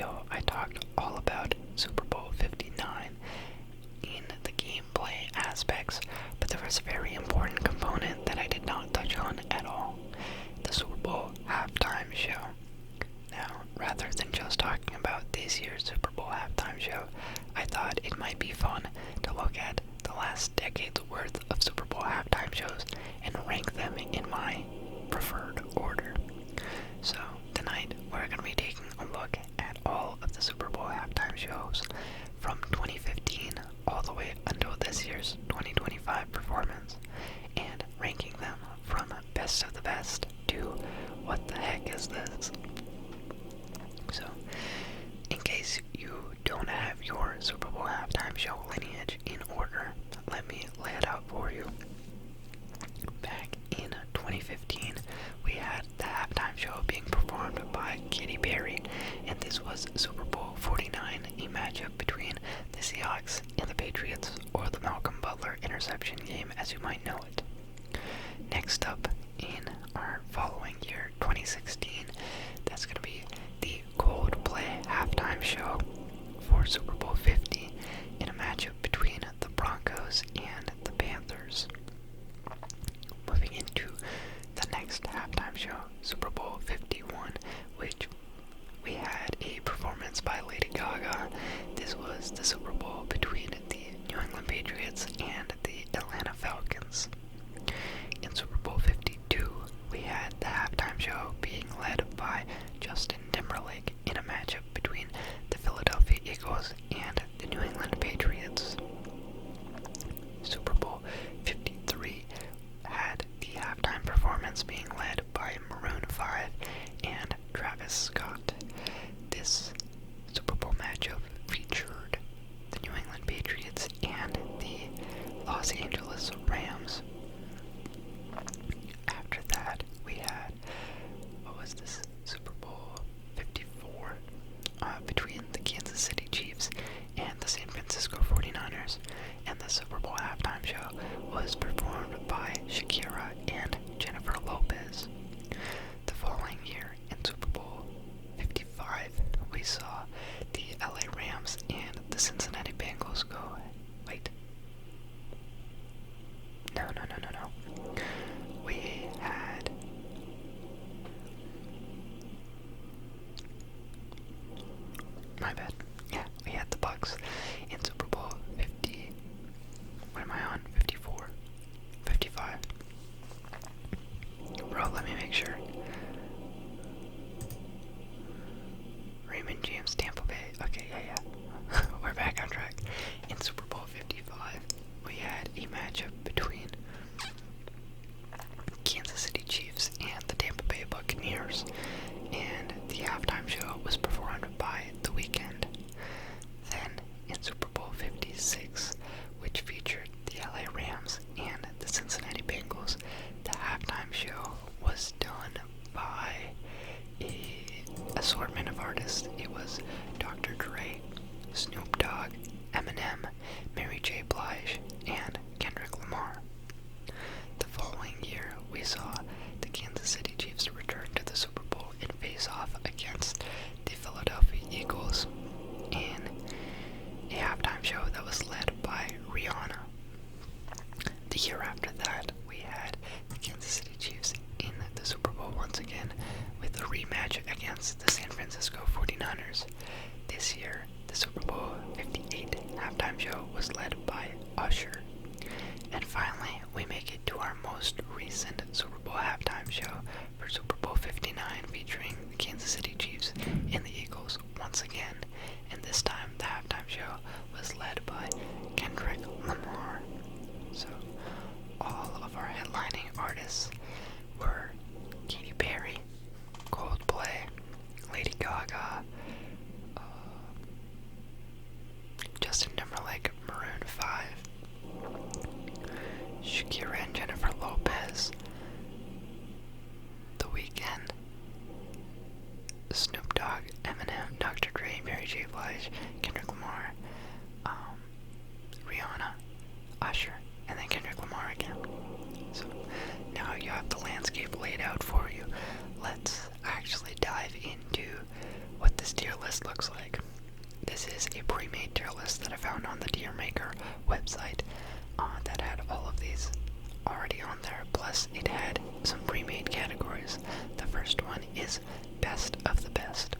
video, I talked all about Super Bowl 59 in the gameplay aspects, but there was a very important component that I did not touch on at all: the Super Bowl halftime show. Now, rather than just talking about this year's Super Bowl halftime show, I thought it might be fun to look at the last decade's worth of Super Bowl halftime shows and rank them in my preferred order. So, tonight we're going to be taking a look at all of the Super Bowl halftime shows from 2015 all the way until this year's 2025 performance, and ranking them from best of the best to what the heck is this? So, in case you don't have your Super Bowl halftime show lineage in order, let me lay it out for you. Back in 2015, we had the halftime show being performed by Katy Perry, and this was Super Bowl 49, a matchup between the Seahawks and the Patriots, or the Malcolm Butler interception game as you might know it. Next up, in our following year, 2016, that's going to be the Coldplay halftime show for Super Bowl 50 in a matchup between the Broncos and the Panthers. Moving into the next halftime show, Super Bowl 51, which we had a performance by Lady Gaga. This was the Super Bowl between the New England Patriots and the Atlanta Falcons. In Super Bowl 52, we had the halftime show being led by Justin Timberlake in a matchup between the Philadelphia Eagles and the New England Patriots. Super Bowl 53 had the halftime performance being led by Maroon 5 and Travis Scott. This Super Bowl matchup featured the New England Patriots and the Los Angeles Rams. After that, we had, Super Bowl 54 between the Kansas City Chiefs and the San Francisco 49ers, and the Super Bowl halftime show was performed by Shakira and Jennifer Lopez. The following year, in Super Bowl 55, we saw the LA Rams and the Cincinnati Bengals go, we had my bad. Yeah, we had the Bucks in Super Bowl 50. What am I on? 54? 55? Bro, let me make sure. Raymond James, Tampa Bay. Okay, yeah. We're back on track. In Super Bowl 55, we had a matchup between Kansas City Chiefs and the Tampa Bay Buccaneers, and the halftime show was performed by The Weeknd. Then, in Super Bowl 56, which featured the LA Rams and the Cincinnati Bengals, the halftime show was done by an assortment of artists. It was Dr. Dre, Snoop Dogg, Eminem, Mary J. Blige, and Kendrick Lamar. The following year, we saw the Kansas City Chiefs return to the Super Bowl and face off against the Philadelphia Eagles in a halftime show that was led by Rihanna. The year after that, we had the Kansas City Chiefs in the Super Bowl once again with a rematch against the San Francisco 49ers. This year, the Super Bowl 58 halftime show was led by Usher. And finally, we make it to our most recent Super Bowl halftime show for Super Bowl 59, featuring the Kansas City Chiefs and the Eagles once again. And this time, the halftime show was led by Kendrick Lamar. So, all of our headlining artists were Katy Perry, Coldplay, Lady Gaga, Justin Timberlake, Maroon 5, Shakira and Jennifer Lopez, The Weeknd, Snoop Dogg, Eminem, Dr. Dre, Mary J. Blige, Kendrick Lamar, Rihanna, Usher, and then Kendrick Lamar again. So now you have the landscape laid out for you. Let's actually dive into what this tier list looks like. This is a pre-made tier list that I found on the Tier Maker website that had all of these already on there, plus it had some pre-made categories. The first one is Best of the Best,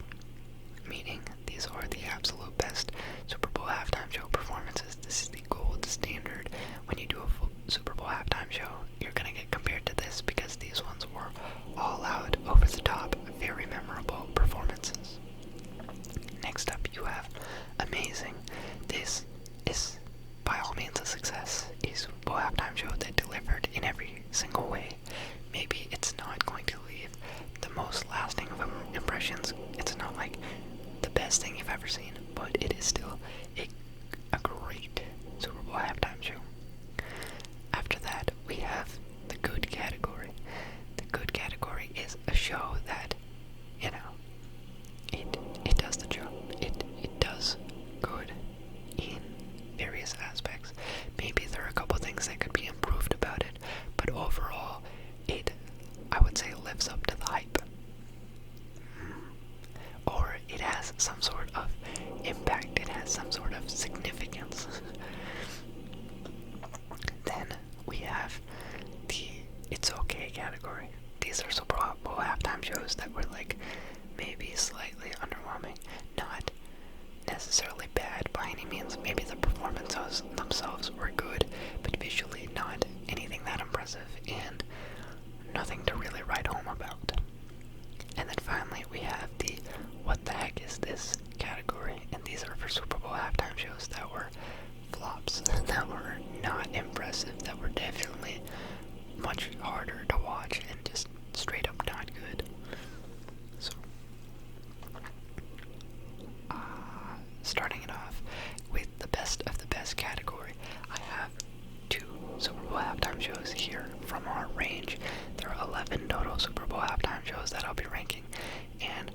meaning these are the absolute best Super Bowl halftime show performances. This is the gold standard. When you do a full Super Bowl halftime show, you're gonna get compared to this because these ones were all out, over the top, very memorable performances. Next up, you have Amazing. This is by all means a success. A Super Bowl halftime show that delivered in every single way. Maybe it's not going to leave the most lasting of impressions. It's not like the best thing you've ever seen, but it is still a great Super Bowl halftime show. After that, we have the good category. The good category is a show that, you know, it does the job. It does good in various aspects. Maybe there are a couple things that could be improved about it, but overall, I would say, lives up to the hype. Or it has some sort of impact, it has some sort of significance. Then we have the It's Okay category. These are Super Bowl halftime shows that were like maybe slightly underwhelming, not necessarily bad by any means. Maybe the performances themselves were good, but visually not anything that impressive and nothing to really write home about. And then finally we have the What the Heck Is This category, and these are for Super Bowl halftime shows that were flops, that were not impressive, that were definitely much harder to watch and just straight up not good. So, starting it off with the Best of the Best category, I have 2 Super Bowl halftime shows here from our range. There are 11 total Super Bowl halftime shows that I'll be ranking, and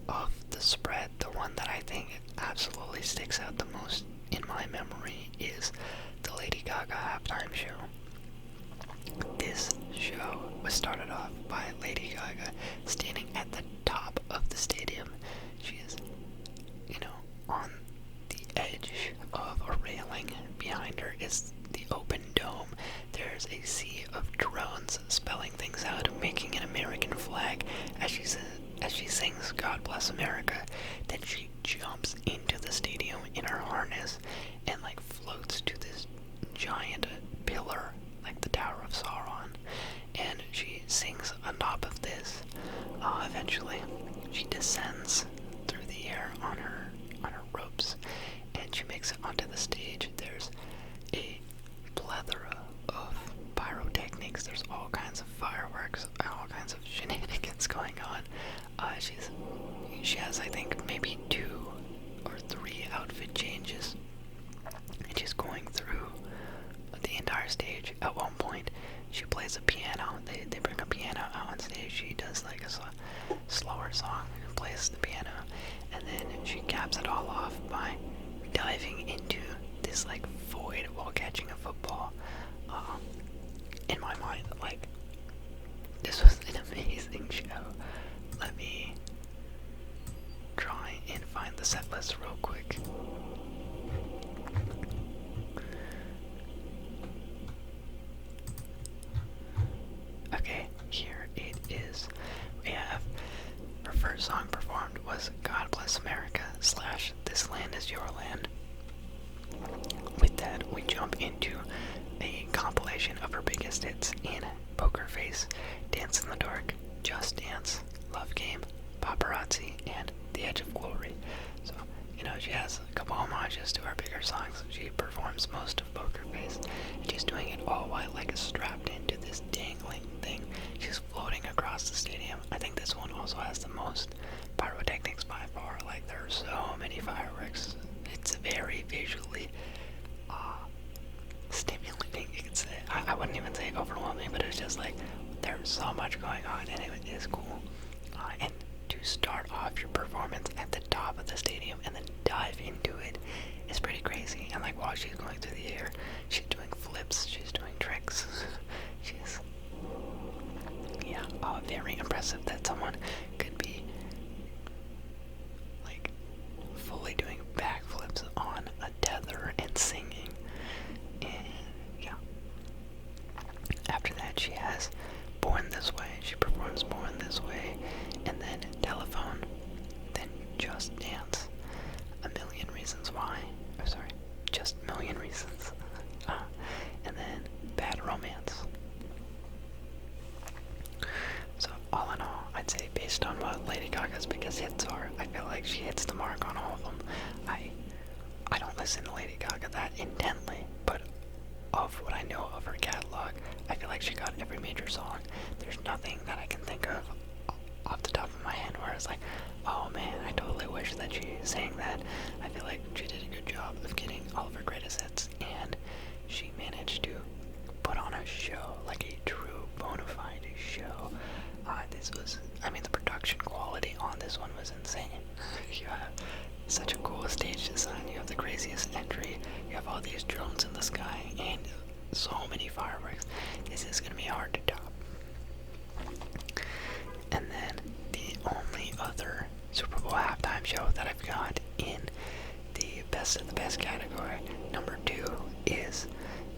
of the spread, the one that I think absolutely sticks out the most in my memory is the Lady Gaga halftime show. This show was started off by Lady Gaga standing at the top of the stadium. She is, on the edge of a railing. Behind her is the open dome. There's a sea of drones spelling things out, making an American flag as she sings God Bless America. Then she jumps into the stadium in her harness and floats to this giant pillar, like the Tower of Sauron, and she sings on top of this. Eventually, she descends through the air on her ropes, and she makes it onto the stage. There's a plethora of pyrotechnics. There's all kinds of fireworks, all kinds of shenanigans going on. She has, I think, maybe 2 or 3 outfit changes, and she's going through the entire stage. At one point, she plays a piano. They bring a piano out on stage. She does a slower song and plays the piano, and then she caps it all off by diving into this void while catching a football. In my mind, this was an amazing show. Let me try and find the set list real quick. Okay, here it is. We have her first song performed was God Bless America / This Land Is Your Land. With that, we jump into a compilation of her biggest hits in Poker Face, Dance in the Dark, Just Dance, Love Game, Paparazzi, and The Edge of Glory. So, she has a couple homages to her bigger songs. She performs most of Poker Face, and she's doing it all while strapped into this dangling thing. She's floating across the stadium. I think this one also has the most pyrotechnics by far. There are so many fireworks. It's very visually stimulating, you could say. I wouldn't even say overwhelming, but it's just there's so much going on, and it is cool. And to start off your performance at the top of the stadium and then dive into it is pretty crazy. And while she's going through the air, she's doing flips, she's doing tricks. She's, very impressive that someone could be Reasons Why. Oh, sorry, Just a Million Reasons. And then Bad Romance. So all in all, I'd say based on what Lady Gaga's biggest hits are, I feel like she hits the mark on all of them. I don't listen to Lady Gaga that intently, but of what I know of her catalog, I feel like she got every major song. There's nothing that I can think of off the top of my head where it's like, oh man, I totally wish that she sang that. I feel like she did a good job of getting all of her greatest hits, and she managed to put on a show, like a true bona fide show. This was, I mean, the production quality on this one was insane. You have such a cool stage design, you have the craziest entry, you have all these drones in the sky, and so many fireworks. This is going to be hard to top. And then the only other Super Bowl halftime show that I've got in the best of the best category, number 2, is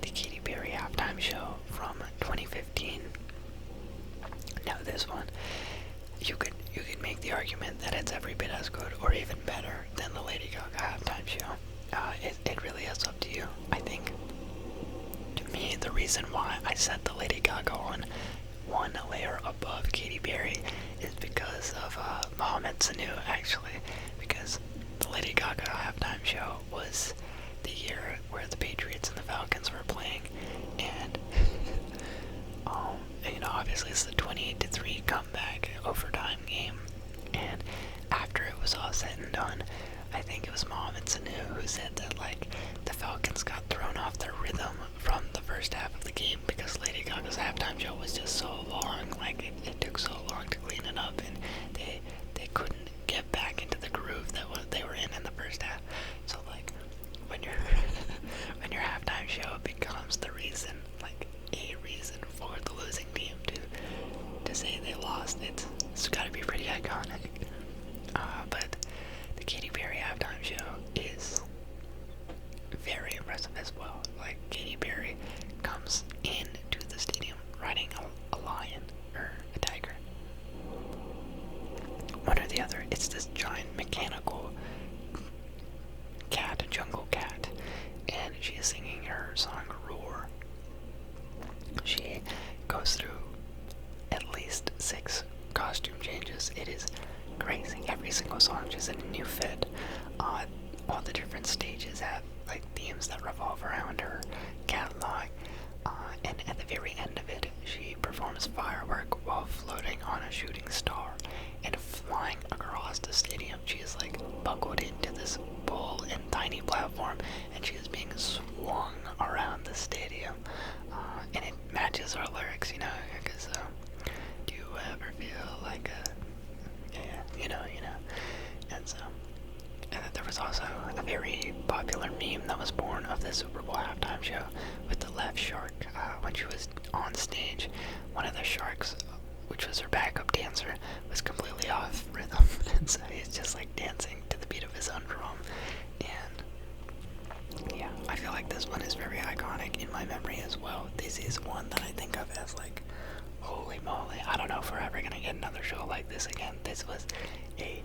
the Katy Perry halftime show from 2015. Now this one, you could make the argument that it's every bit as good or even better than the Lady Gaga halftime show. It really is up to you. I think, to me, the reason why I set the Lady Gaga on one layer above Katy Perry is because of Mohamed Sanu, actually, because the Lady Gaga halftime show was the year where the Patriots and the Falcons were playing, and obviously it's the 28-3 comeback overtime game, and after it was all said and done, I think it was Mohamed Sanu who said that, like, the Falcons got thrown off their rhythm from the first half of the game because Lady Gaga's halftime show was just so long. Like, it took so long to clean it up, and they couldn't get back into the groove that they were in the first half. So, like, when your when your halftime show becomes the reason, like, a reason for the losing team to say they lost, it's got to be pretty iconic. But the Katy Perry halftime show is very impressive as well. Like, Katy Perry comes into the stadium riding a lion or a tiger, one or the other. It's this giant mechanical cat, jungle cat, and she is singing her song Roar. She goes through at least 6 costume changes. It is crazy. Every single song she's in a new fit. All the different stages have, like, themes that revolve around her catalog. And at the very end of it, she performs firework while floating on a shooting star and flying across the stadium. She is, like, buckled into this bull and tiny platform, and she is being swung around the stadium. And it matches our lyrics, because do you ever feel like you know. And so, and there was also a very popular meme that was born of the Super Bowl halftime show with the left shark. When she was on stage, one of the sharks, which was her backup dancer, was completely off rhythm, and so he's just, like, dancing to the beat of his own drum. And yeah, I feel like this one is very iconic in my memory as well. This is one that I think of as, like, holy moly, I don't know if we're ever gonna get another show like this again. This was a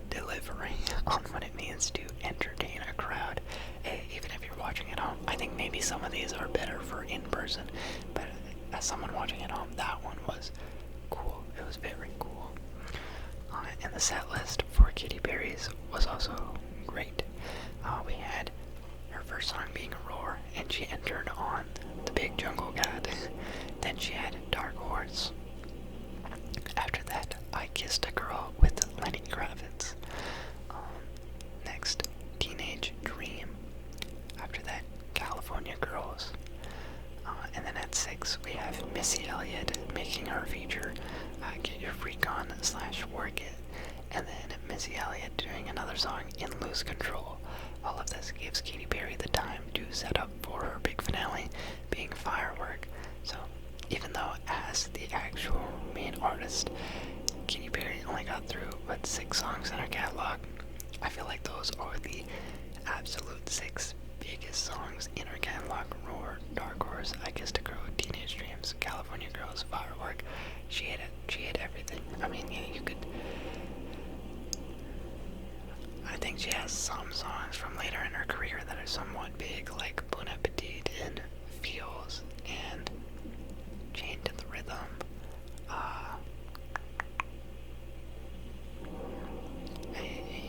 delivery on what it means to entertain a crowd, even if you're watching at home. I think maybe some of these are better for in person, but as someone watching at home, that one was cool. It was very cool. And the set list for Katy Perry's was also great. We had her first song being Roar, and she entered on The Big Jungle Cat. Then she had Dark Horse. After that, I Kissed a Girl with Lenny Kravitz. Next, Teenage Dream. After that, California Girls. And then at 6, we have Missy Elliott making her feature, Get Your Freak On / Work It. And then Missy Elliott doing another song in Lose Control. All of this gives Katy Perry the time to set up for her big finale, being Firework. So, even though as the actual main artist, Katy Perry only got through, 6 songs in her catalog, I feel like those are the absolute 6 biggest songs in her catalog. Roar, Dark Horse, I Kissed a Girl, Teenage Dreams, California Girls, Firework. She hit it. She hit everything. I mean, yeah, you could... think she has some songs from later in her career that are somewhat big, like Bon Appetit and Feels and Chained to the Rhythm.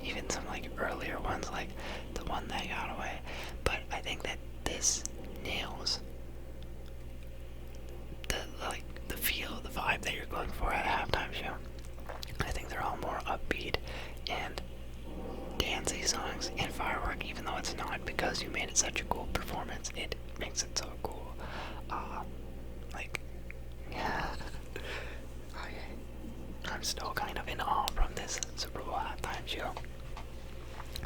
Even some like earlier ones, like the One That Got Away. But I think that this nails the feel, the vibe that you're going for at a halftime show. I think they're all more upbeat and dancey songs, and Firework, even though it's not, because you made it such a cool performance, it makes it so cool. Yeah. I'm still kind of in awe from this Super Bowl halftime show.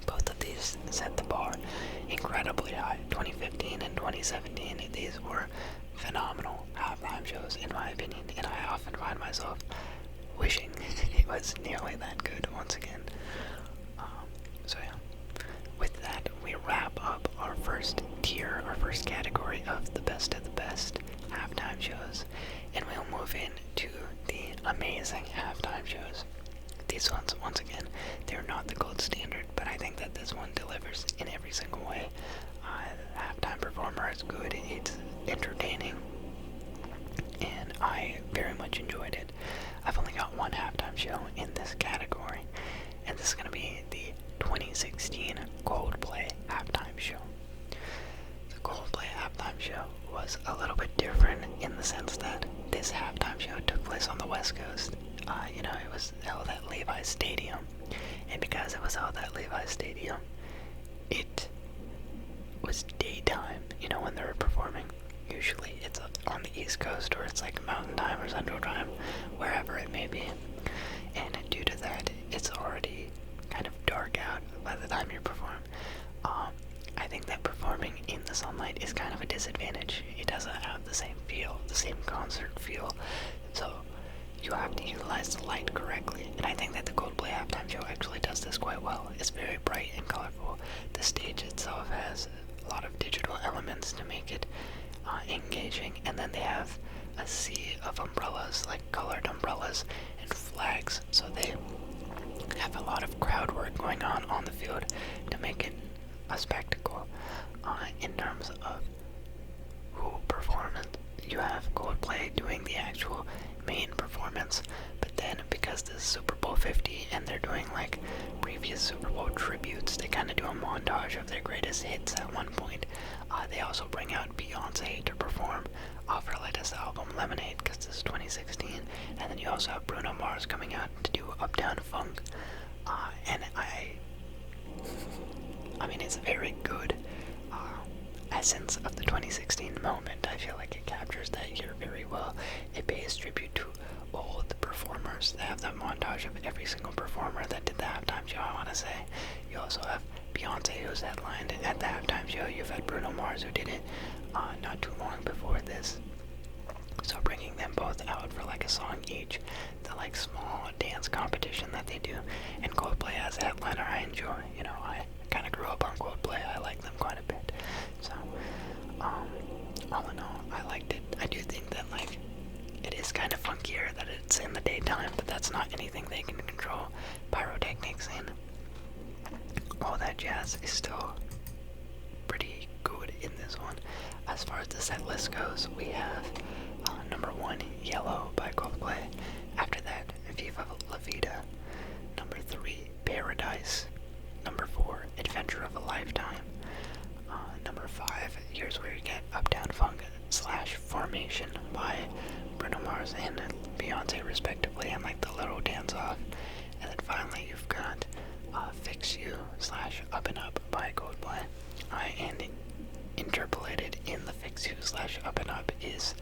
Both of these set the bar incredibly high. 2015 and 2017, these were phenomenal halftime shows, in my opinion, and I often find myself wishing it was nearly that good once again. So yeah, with that, we wrap up our first tier, our first category of the best halftime shows, and we'll move into the amazing halftime shows. These ones, once again, they're not the gold standard, but I think that this one delivers in every single way. The halftime performer is good, it's entertaining, and I very much enjoyed it. I've only got one halftime show in this category, and this is going to be the 2016 Coldplay halftime show. The Coldplay halftime show was a little bit different in the sense that this halftime show took place on the West Coast. It was held at Levi's Stadium, and because it was held at Levi's Stadium, it was daytime, when they were performing. Usually it's on the East Coast, or it's like Mountain Time or Central Time, wherever it may be, and due to that, it's already kind of dark out by the time you perform. I think that performing in the sunlight is kind of a disadvantage. It doesn't have the same feel, the same concert feel, so you have to utilize the light correctly, and I think that the Coldplay halftime show actually does this quite well. It's very bright and colorful. The stage itself has a lot of digital elements to make it engaging, and then they have a sea of umbrellas, like colored umbrellas and flags, so they have a lot of crowd work going on the field to make it a spectacle. In terms of who performs, you have Coldplay doing the actual main performance, but then because this is Super Bowl 50 and they're doing like previous Super Bowl tributes, they kind of do a montage of their greatest hits at one point. They also bring out Beyonce to perform off her latest album Lemonade, because this is 2016, and then you also have Bruno Mars coming out to do Uptown Funk, and I mean, it's a very good essence of the 2016 moment. I feel like it captures that year very well. It pays tribute to all the performers. They have that montage of every single performer that did the halftime show, I want to say. You also have Beyonce, who's headlined at the halftime show. You've had Bruno Mars, who did it not too long before this. So bringing them both out for like a song each, the like small dance competition that they do, and Coldplay as a headliner, I enjoy. I kind of grew up on Coldplay. I like them quite a bit. So, all in all, I liked it. I do think that like it is kind of funkier that it's in the daytime, but that's not anything they can control. Pyrotechnics and all that jazz is still pretty good in this one. As far as the set list goes, we have number 1, Yellow by Coldplay. After that, Viva La Vida. Number 3, Paradise. Number 4, Adventure of a Lifetime. Number 5, here's where you get Uptown Funk / Formation by Bruno Mars and Beyonce respectively, and like the little dance off. And then finally you've got Fix You / Up and Up by Coldplay. And interpolated in the Fix You / Up and Up is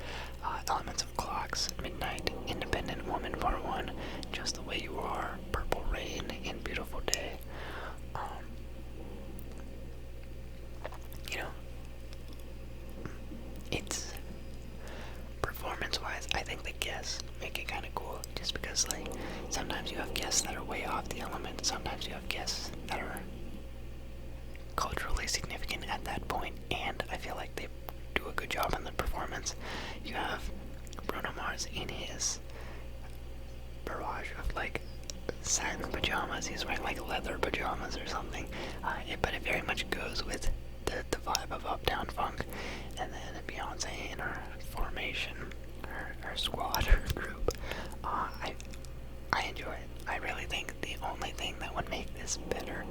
Elements of Clocks, Midnight, Independent Woman Part 1, Just the Way You Are, Purple Rain, and Beautiful Day. It's performance-wise, I think the guests make it kind of cool, just because like sometimes you have guests that are way off the element, sometimes you have guests that are culturally significant at that point, and I feel like they do a good job in the performance. You have Bruno Mars in his barrage of like satin pajamas. He's wearing like leather pajamas or something. But it very much goes with the vibe of Uptown Funk. And then Beyonce in her formation, her squad, her group. I enjoy it. I really think the only thing that would make this better,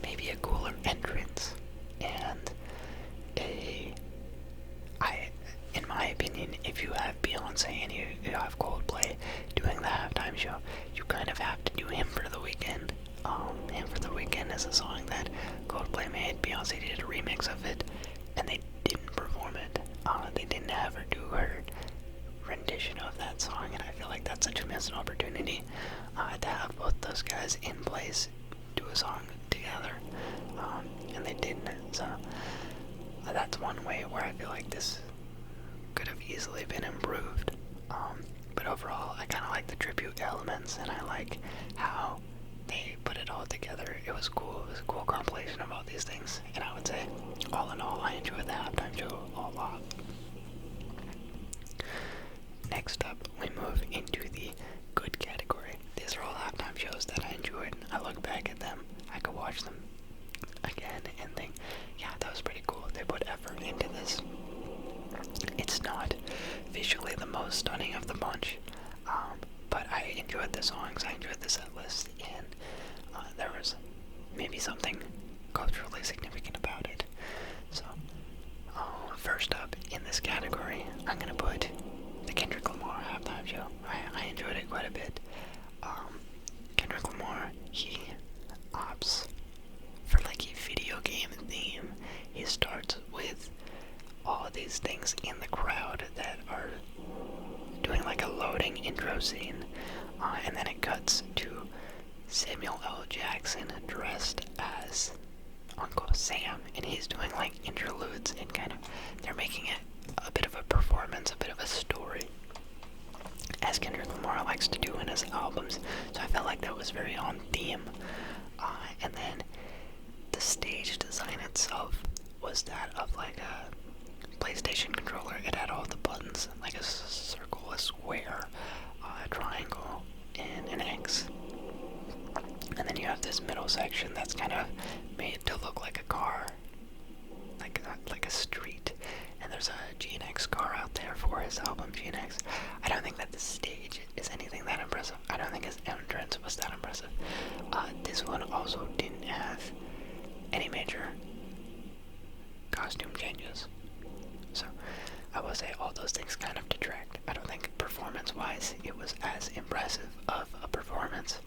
maybe a cooler entrance and in my opinion, if you have Beyonce and you have Coldplay doing the halftime show, you kind of have to do Hymn for the Weekend. Hymn for the Weekend is a song that Coldplay made. Beyonce did a remix of it, and they didn't perform it. They didn't have her do her rendition of that song, and I feel like that's such a missed opportunity to have both those guys in place do a song together, and they didn't. So that's one way where I feel like this could have easily been improved. But overall, I kind of like the tribute elements, and I like how they put it all together. It was cool. It was a cool compilation of all these things, and I would say, all in all, I enjoyed the halftime show a lot. Next up, we move into the good category. These are all halftime shows that I enjoyed. I look back at them, I could watch them again and think, yeah, that was pretty cool. They put effort into this. It's not visually the most stunning of the bunch, but I enjoyed the songs, I enjoyed the set list, and there was maybe something culturally significant about it. So, first up in this category, I'm going to put the Kendrick Lamar halftime show. I enjoyed it quite a bit. Kendrick Lamar, he opts for like a video game theme. He starts with all of these things in the crowd that are doing like a loading intro scene, and then it cuts to Samuel L. Jackson dressed as Uncle Sam, and he's doing like interludes, and kind of they're making it a bit of a performance, a bit of a story, as Kendrick Lamar likes to do in his albums. So I felt like that was very on theme. And then the stage design itself was that of like a PlayStation controller. It had all the buttons, like a circle, a square, a triangle, and an X. And then you have this middle section that's kind of made to look like a car, like a street. And there's a GNX car out there for his album GNX. I don't think that the stage is anything that impressive. I don't think his entrance was that impressive. This one also didn't have any major costume changes. So I will say all those things kind of detract. I don't think performance-wise it was as impressive of a performance.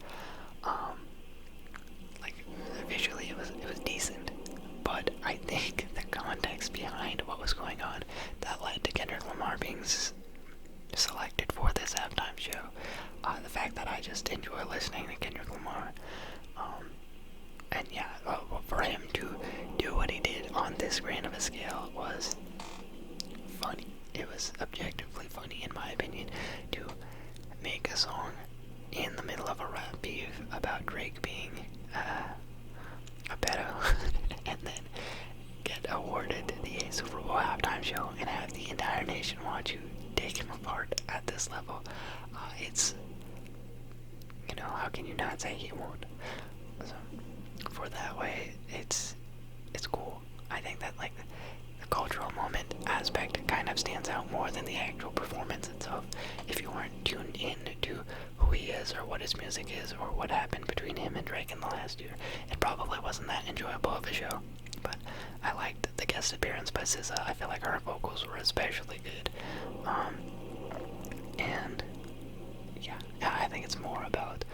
Like visually it was decent, but I think the context behind what was going on that led to Kendrick Lamar being selected for this halftime show, the fact that I just enjoy listening to Kendrick Lamar, and yeah, for him to do what he did on this grand of a scale was funny. It was objectively funny, in my opinion, to make a song in the middle of a rap beef about Drake being a pedo, and then get awarded the Super Bowl halftime show and have the entire nation watch you take him apart at this level. It's, how can you not say he won't? So, for that way, it's cool. I think that like the cultural moment aspect kind of stands out more than the actual performance itself. If you weren't tuned in to who he is or what his music is or what happened between him and Drake in the last year, it probably wasn't that enjoyable of a show. But I liked the guest appearance by SZA. I feel like her vocals were especially good. And yeah, I think it's more about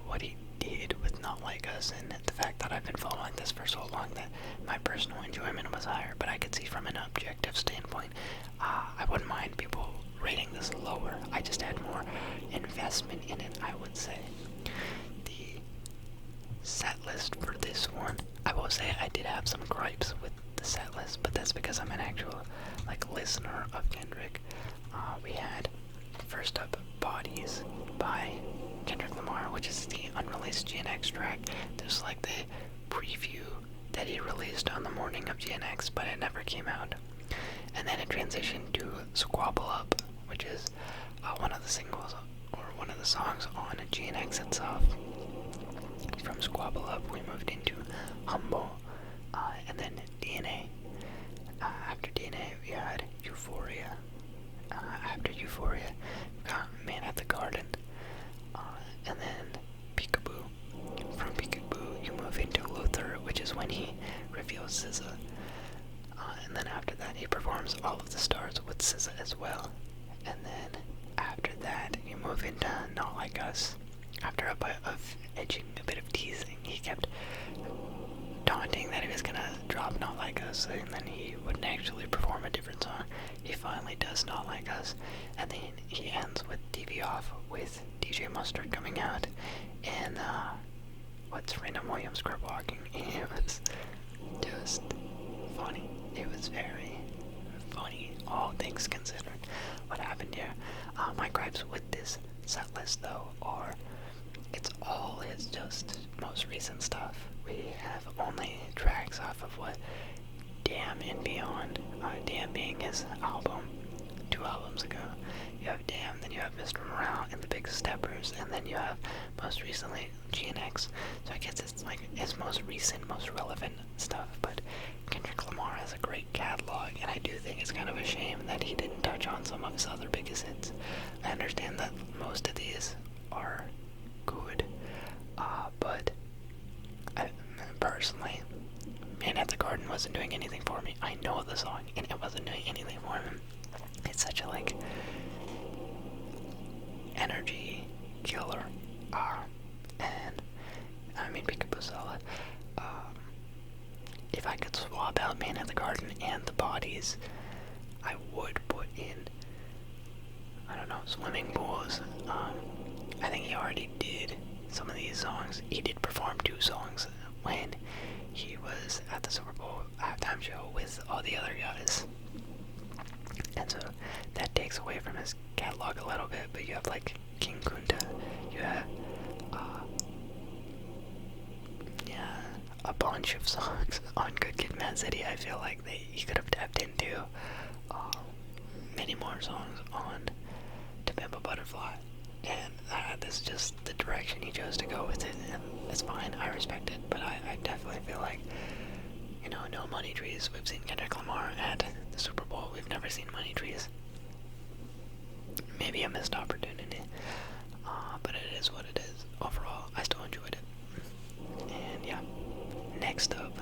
what he did with Not Like Us, and the fact that I've been following this for so long that my personal enjoyment was higher. But I could see from an objective standpoint, I wouldn't mind people rating this lower. I just had more investment in it, I would say. The set list for this one, I will say I did have some gripes with the set list, but that's because I'm an actual listener of Kendrick. We had first up Bodies by Kendrick Lamar, which is the unreleased GNX track. There's like the preview that he released on the morning of GNX, but it never came out. And then it transitioned to Squabble Up, which is one of the singles or one of the songs on GNX itself. From Squabble Up, we moved into Humble, and then DNA. After DNA, we had Euphoria. After Euphoria, we got Man at the Garden, and then Peekaboo. From Peekaboo, you move into Luther, which is when he reveals SZA. And then after that, he performs All of the Stars with SZA as well. And then after that, you move into Not Like Us. After a bit of edging, a bit of teasing, he kept taunting that he was gonna drop Not Like Us, and then he wouldn't actually perform a different song. He finally does Not Like Us, and then he ends with TV Off with DJ Mustard coming out, and what's Random Williams crib walking. It was just funny. It was very funny, all things considered, what happened here. My gripes with this set list, though, are it's all his just most recent stuff. We have only tracks off of what Damn and Beyond, Damn being his album 2 albums ago. You have Damn, then you have Mr. Morale and the Big Steppers, and then you have most recently GNX. So I guess it's like his most recent, most relevant stuff, but Kendrick Lamar has a great catalog, and I do think it's kind of a shame that he didn't touch on some of his other biggest hits. I understand that most of these are good, but I, personally, Man at the Garden wasn't doing anything for me. I know the song, and it wasn't doing anything for him. It's such a, like, energy killer, and, I mean, Peekaboo solid. If I could swap out Man at the Garden and The Bodies, I would put in, I don't know, Swimming Pools. I think he already did some of these songs. He did perform 2 songs when he was at the Super Bowl halftime show with all the other guys. And so that takes away from his catalog a little bit, but you have like King Kunta, you have a bunch of songs on Good Kid, Mad City. I feel like he could have tapped into many more songs on To Pimp a Butterfly, and this is just the direction he chose to go with it, and it's fine, I respect it, but I definitely feel like, you know, no Money Trees. We've seen Kendrick Lamar at the Super Bowl. We've never seen Money Trees. Maybe a missed opportunity, but it is what it is. Overall, I still enjoyed it. And yeah, next up,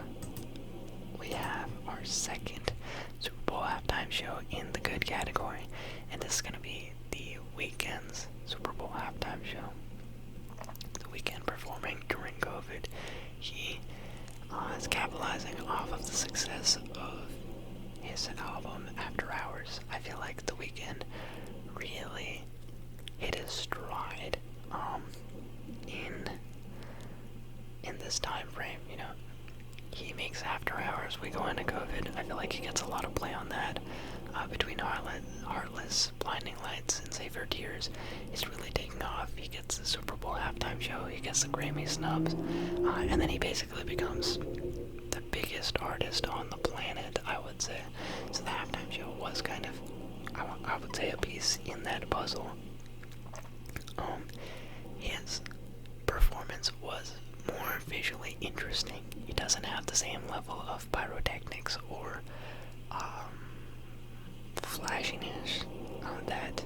we have our second Super Bowl halftime show in the good category, and this is going to be The Weeknd's Super Bowl halftime show. The Weeknd performing during COVID. He is capitalizing off of the success of his album After Hours. I feel like The Weeknd really hit his stride in this time frame. You know, he makes After Hours, we go into COVID. I feel like he gets a lot of play on that. Between Heartless, Blinding Lights, and Save Your Tears, it's really taking off. He gets the Super Bowl halftime show, he gets the Grammy snubs, and then he basically becomes the biggest artist on the planet, I would say. So the halftime show was kind of, I would say, a piece in that puzzle. His performance was more visually interesting. He doesn't have the same level of pyrotechnics or flashiness that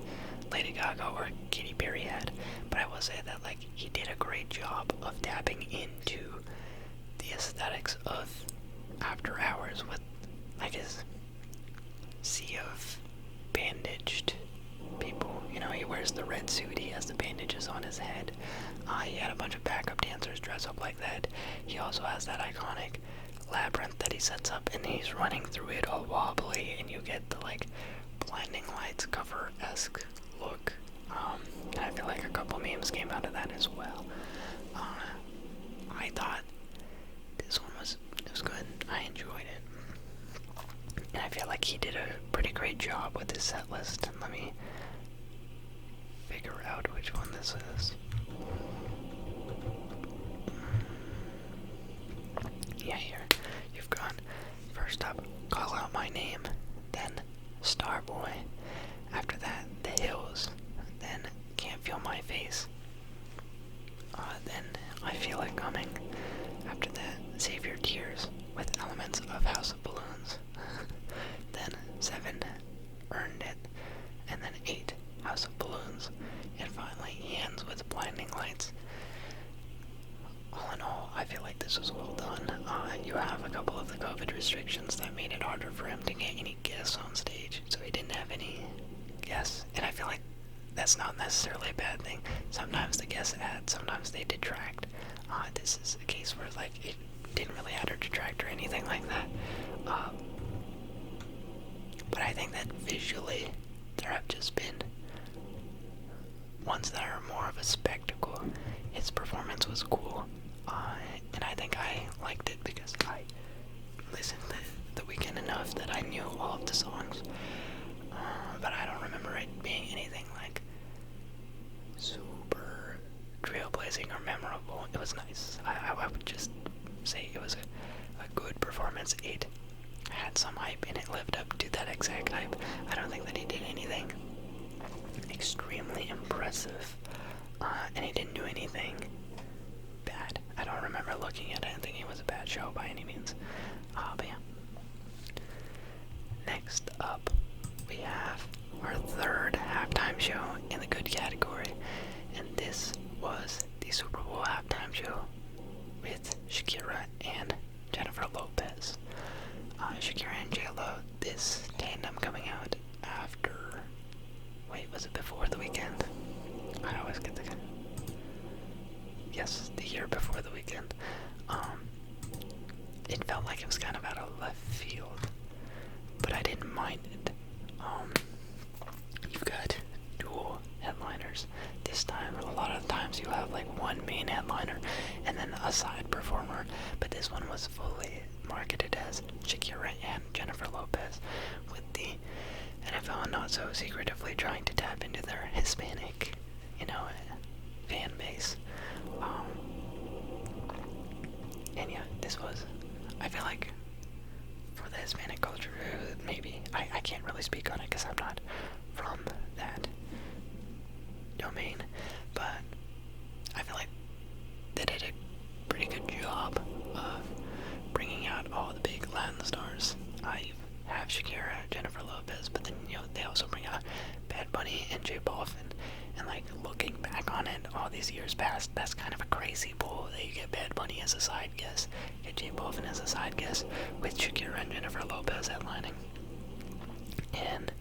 Lady Gaga or Katy Perry had, but I will say that, like, he did a great job of tapping into the aesthetics of After Hours with, like, his sea of bandaged people. You know, he wears the red suit, he has the bandages on his head. He had a bunch of backup dancers dress up like that. He also has that iconic labyrinth that he sets up, and he's running through it all wobbly, and you get the, like, Blinding Lights cover-esque look. And I feel like a couple memes came out of that as well. I thought this one was good. I enjoyed it. And I feel like he did a pretty great job with his set list. Let me figure out which one this is. Yeah, here. You've gone first up, Call Out My Name, then Starboy. After that, The Hills, then Can't Feel My I Feel It Coming. After that, Save Your Tears with elements of House of Balloons. Then 7, Earned It. And then 8, House of Balloons. And finally, he ends with Blinding Lights. All in all, I feel like this was well done. You have a couple of the COVID restrictions that made it harder for him to get any guests on stage, so he didn't have any guests. And I feel like that's not necessarily a bad thing. Sometimes the guests add, sometimes they detract. This is a case where like it didn't really add or detract or anything like that. But I think that visually there have just been ones that are more of a spectacle. His performance was cool, and I think I liked it because I listened to The Weeknd enough that I knew all of the songs, but I don't remember it being anything like super trailblazing or memorable. It was nice. I would just say it was a good performance. It had some hype and it lived up to that exact hype. I don't think that he did anything extremely impressive, and he didn't do anything bad. I don't remember looking at it and thinking it was a bad show by any means. But yeah. Next up, we have our third halftime show in the good category, and this was the Super Bowl halftime show with Shakira and Jennifer Lopez. Shakira and J-Lo, this tandem coming out after... Wait, was it before The Weeknd? I always get the... Yes, the year before The Weeknd. It felt like it was kind of out of left field, but I didn't mind it. You've got dual headliners. This time, a lot of times you have like one main headliner and then a side performer, but this one was fully marketed as Shakira and Jennifer Lopez, with the NFL not so secretively trying to tap into their Hispanic, fan base. And yeah, this was, I feel like, for the Hispanic culture, maybe, I can't really speak on it because I'm not from that domain, but I feel like they did a pretty good job of bringing out all the big Latin stars. You have Shakira, Jennifer Lopez, but then, they also bring out Bad Bunny and J Balvin, and like, looking back on it, all these years past, that's kind of a crazy pull that you get Bad Bunny as a side guest, get J Balvin as a side guest, with Shakira and Jennifer Lopez headlining. And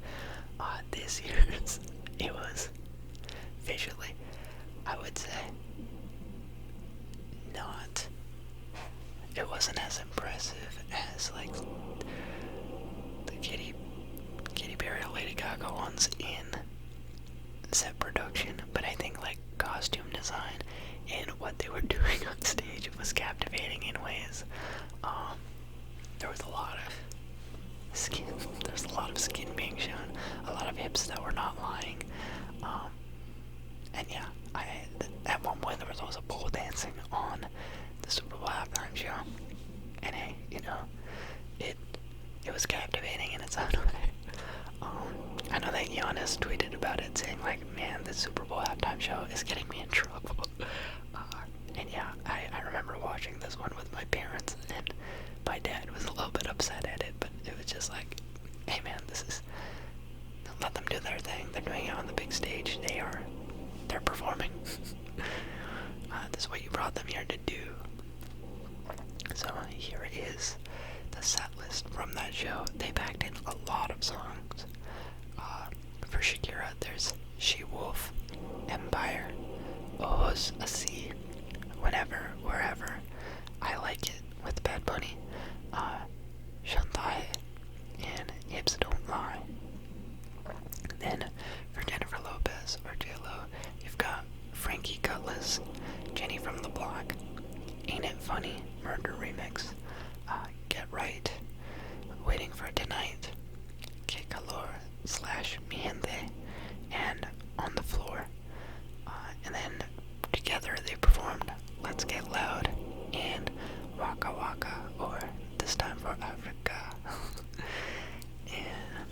this year's, it was visually, I would say, not, it wasn't as impressive as like the Katy Perry or Lady Gaga ones in set production, but I think like costume design and what they were doing on stage was captivating in ways. There was a lot of skin. There's a lot of skin being shown, a lot of hips that were not lying. And yeah, at one point there was also pole dancing on the Super Bowl halftime show, and hey, it was captivating in its own way. I know that Giannis tweeted about it, saying like, man, this Super Bowl halftime show is getting me in trouble. And yeah, I remember watching this one with my parents, and my dad was a little bit upset at it, but it was just like, hey man, let them do their thing. They're doing it on the big stage. They're performing. This is what you brought them here to do. So here is the set list from that show. They packed in a lot of songs. For Shakira, there's She Wolf, Empire, Ojos Así, Whenever, Wherever, I Like It with Bad Bunny, Shantae, and Hips Don't Lie. Then for Jennifer Lopez or J-Lo, you've got Frankie Cutlass, Jenny from the Block, Ain't It Funny, Murder Remix, Get Right, Waiting for Tonight, Que Calor / Mi Gente, and On the Floor. And then together they performed Let's Get Loud and Waka Waka, or This Time for Africa. And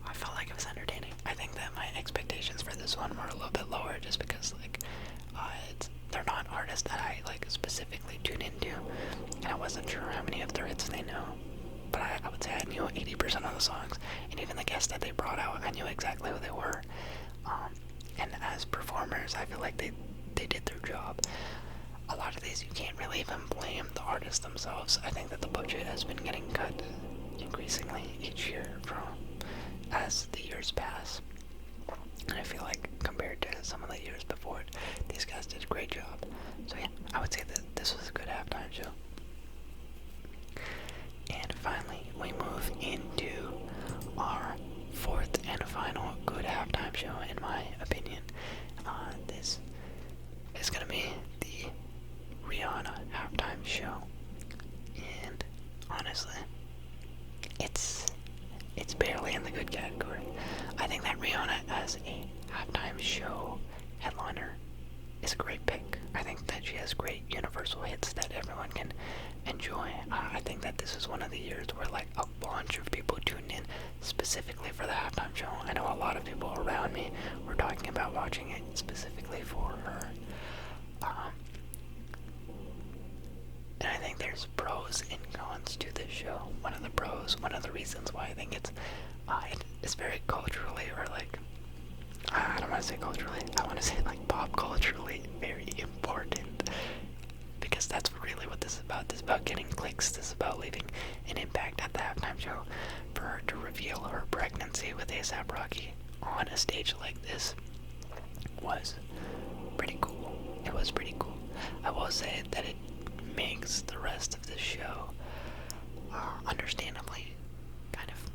I felt like it was entertaining. I think that my expectations for this one were a little bit lower just because, like, they're not artists that I, songs, and even the guests that they brought out, I knew exactly who they were. And as performers, I feel like they did their job. A lot of these you can't really even blame the artists themselves. I think that the budget has been getting cut increasingly each year as the years pass. And I feel like compared to some of the years before it, these guys did a great job. So yeah, I would say that this was a good halftime show. And finally, we move into our fourth and final good halftime show, in my opinion. This is going to be the Rihanna halftime show. And honestly, it's barely in the good category. I think that Rihanna as a halftime show headliner is a great pick. I think that she has great universal hits that everyone can enjoy. I think that this is one of the years where like a bunch of people tuned in specifically for the halftime show. I know a lot of people around me were talking about watching it specifically for her. And I think there's pros and cons to this show. One of the reasons why I think it's very culturally, or like, I don't want to say culturally, I want to say like pop culturally very important, because that's really what this is about. This is about getting clicks. This is about leaving an impact at the halftime show. For her to reveal her pregnancy with A$AP Rocky on a stage like this was pretty cool. It was pretty cool. I will say that it makes the rest of the show understandably kind of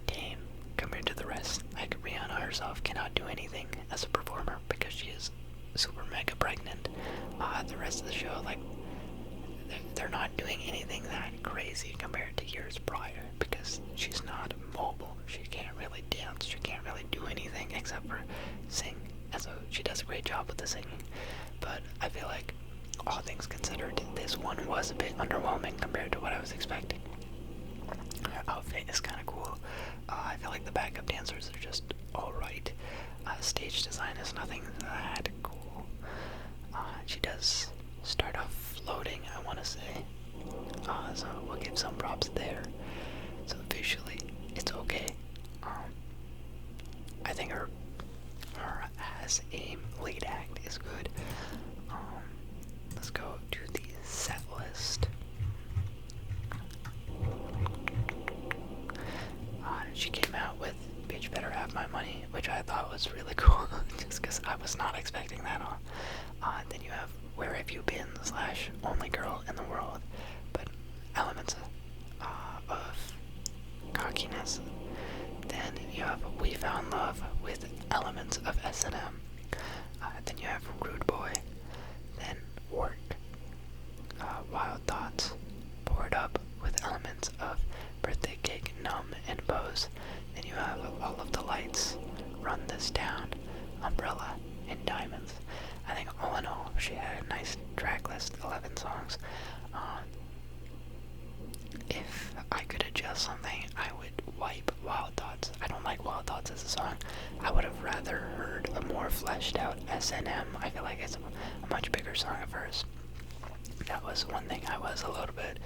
tame compared to the rest. Like, Rihanna herself cannot do anything as a performer because she is super mega pregnant. The rest of the show, like, they're not doing anything that crazy compared to years prior, because she's not mobile. She can't really dance. She can't really do anything except for sing. And so she does a great job with the singing. But I feel like, all things considered, this one was a bit underwhelming compared to what I was expecting. Her outfit is kind of cool. I feel like the backup dancers are just alright. Stage design is nothing that cool. She does start off floating, I want to say. So we'll give some props there. So visually, it's okay. I think her as a lead act is good. Let's go to the set list. She came out with Bitch Better Have My Money, which I thought was really cool, just because I was not expecting that on. Then you have Where Have You Been / Only Girl in the World, but elements of cockiness. Then you have We Found Love with elements of S&M. Then you have Rude Boy. Then Work. Wild Thoughts. Poured Up with elements of Birthday Cake, Numb, and Pose. Then you have All of the Lights, Run This Town, Umbrella, and Diamonds. I think all in all, she had a nice track list, 11 songs. If I could adjust something, I would wipe Wild Thoughts. I don't like Wild Thoughts as a song. I would have rather heard a more fleshed out S&M. I feel like it's a much bigger song of hers. That was one thing I was a little bit,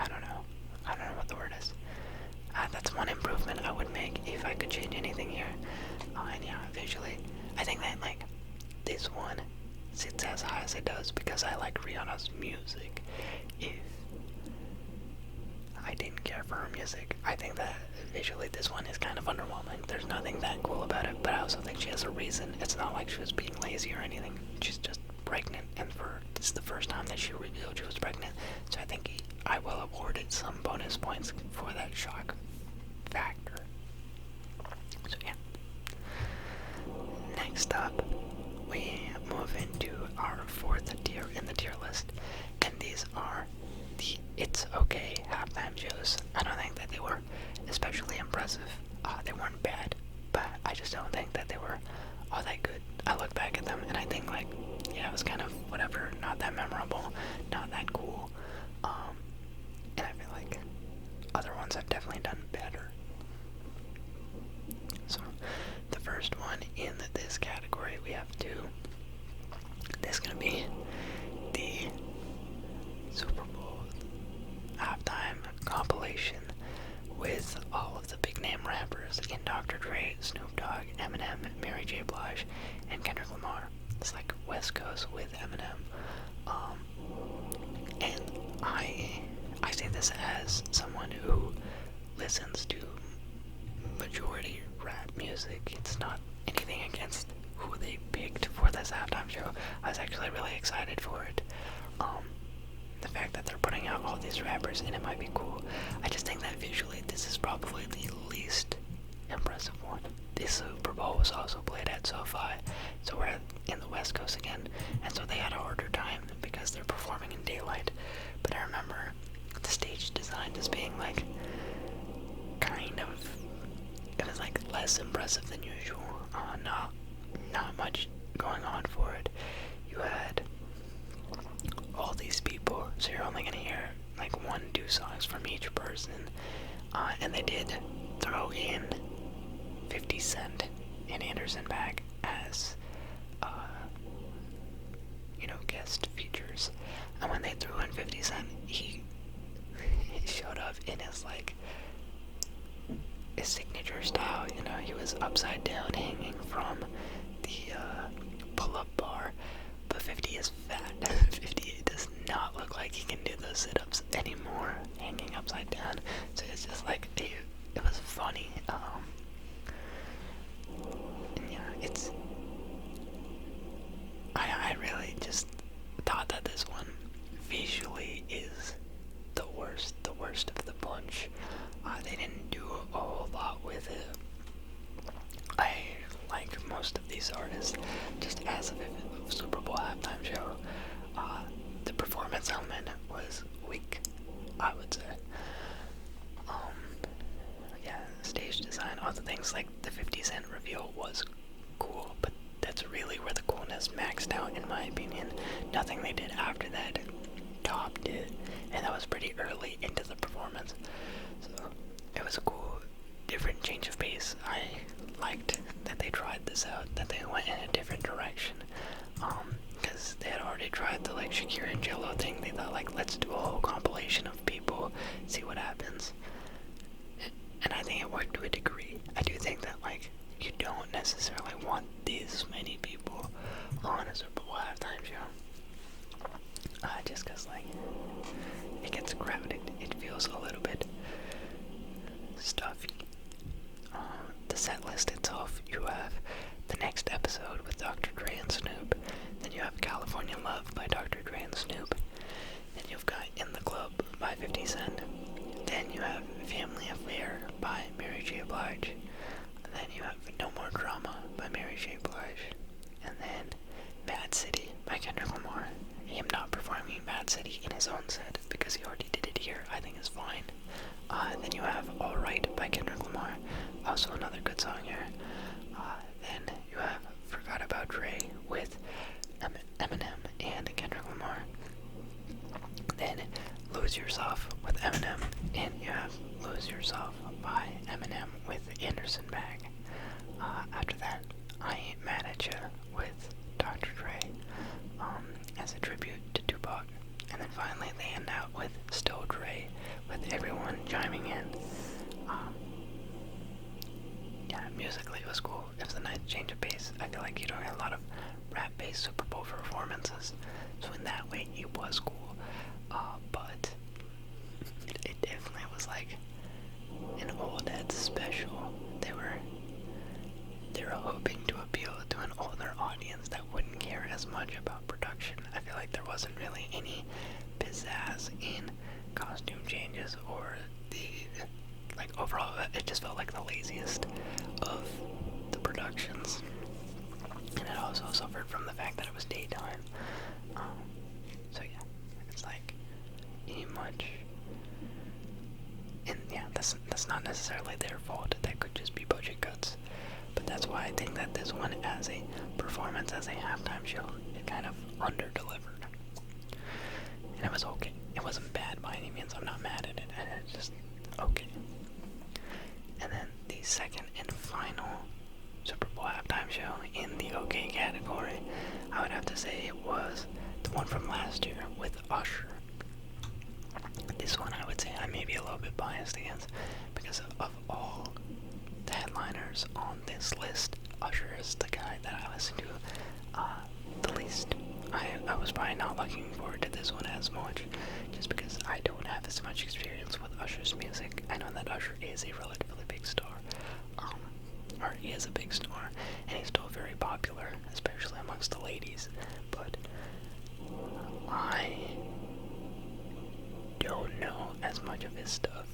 I don't know what the word is. That's one improvement I would make if I could change anything here. And yeah, visually, I think that, like, this one sits as high as it does because I like Rihanna's music. If I didn't care for her music, I think that visually this one is kind of underwhelming. There's nothing that cool about it, but I also think she has a reason. It's not like she was being lazy or anything. She's just pregnant, and this is the first time that she revealed she was pregnant, so I think I will award it some bonus points for that shock factor. So yeah. Next up, we move into our fourth tier in the tier list, and these are the It's Okay halftime shows. I don't think that they were especially impressive. They weren't bad, but I just don't think that they were all that good. I look back at them and I think, like, yeah, it was kind of whatever, not that memorable, not that cool. And I feel like other ones have definitely done better. So the first one in this category, we have this is gonna be the Superbowl and Kendrick Lamar. It's like West Coast with Eminem. And I say this as someone who listens to majority rap music. It's not anything against who they picked for this halftime show. I was actually really excited for it. The fact that they're putting out all these rappers and it might be cool. I just think that visually this is probably the least impressive one. This Super Bowl was also played at SoFi, so we're in the West Coast again, and so they had a harder time because they're performing in daylight. But I remember the stage design just being like it was like less impressive than usual. Not much going on for it. You had all these people, so you're only gonna hear like 1-2 songs from each person, and they did throw in 50 Cent and Anderson .Paak as guest features. And when they threw in 50 Cent, he showed up in his his signature style. He was upside down hanging from the pull-up bar. But 50 is fat. 50 does not look like he can do those sit-ups anymore, hanging upside down. So it's just like, it was funny. And yeah, I really just thought that this one visually is the worst of the bunch. They didn't do a whole lot with it. I like most of these artists, just as a Super Bowl halftime show. The performance element was weak, I would say. Yeah, stage design, all the things like the 50 Cent reveal was cool, but that's really where the coolness maxed out, in my opinion. Nothing they did after that topped it, and that was pretty early into the performance. So it was a cool, different change of pace. I liked that they tried this out, that they went in a different direction. Because they had already tried the Shakira and J.Lo thing. They thought let's do a whole compilation of people, see what happens. And I think it worked to a degree. I do think that you don't necessarily want these many people on a Super Bowl halftime show. Just because it gets crowded. It feels a little bit stuffy. The set list itself, you have the next episode with Dr. Dre and Snoop. Then you have California Love by Dr. Dre and Snoop. Then you've got In the Club by 50 Cent. Then you have Family Affair by Mary J. Blige. And then you have No More Drama by Mary J. Blige. And then Mad City by Kendrick Lamar. Him not performing Mad City in his own set because he already did it here, I think is fine. Then you have Alright by Kendrick Lamar. Also another good song here. Then you have Forgot About Dre with Eminem and Kendrick Lamar. Then Lose Yourself with Eminem. And you have Lose Yourself by Eminem with Anderson .Paak. After that, I Ain't Mad at Ya with Dr. Dre as a tribute to Tupac. And then finally they end out with Still Dre with everyone chiming in. Yeah, musically it was cool. It was a nice change of pace. I feel like you don't get a lot of rap-based Super Bowl performances, so in that way it was cool. But it definitely was an old head special. They were hoping to appeal to an older audience that wouldn't care as much about production. I feel like there wasn't really any pizzazz in costume changes or the overall. It just felt like the laziest of the productions, and it also suffered from the fact that it was daytime. So yeah, it's much, and yeah, that's not necessarily their fault. That could just be budget cuts. But that's why I think that this one, as a performance, as a halftime show, it kind of under-delivered. And it was okay. It wasn't bad by any means. I'm not mad at it. It's just okay. And then the second and final Super Bowl halftime show in the okay category, I would have to say it was the one from last year with Usher. This one I would say I may be a little bit biased against because of all the headliners on this list. Usher is the guy that I listen to the least. I was probably not looking forward to this one as much, just because I don't have as much experience with Usher's music. I know that Usher is a relatively big star, or he is a big star, and he's still very popular, especially amongst the ladies, but I don't know as much of his stuff,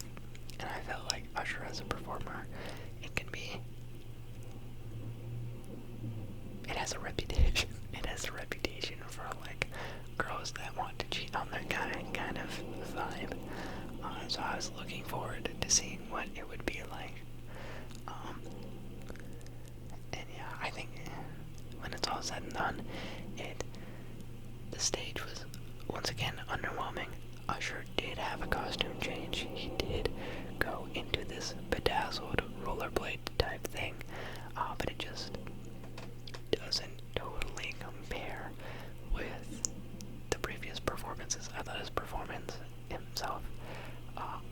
and I felt like Usher as a performer, it has a reputation. It has a reputation for like girls that want to cheat on their guy kind of vibe. So I was looking forward to seeing what it would be like. And yeah, I think when it's all said and done, the stage was once again underwhelming. Usher did have a costume change. He did go into this bedazzled rollerblade type thing, but it just doesn't totally compare with the previous performances. I thought his performance himself,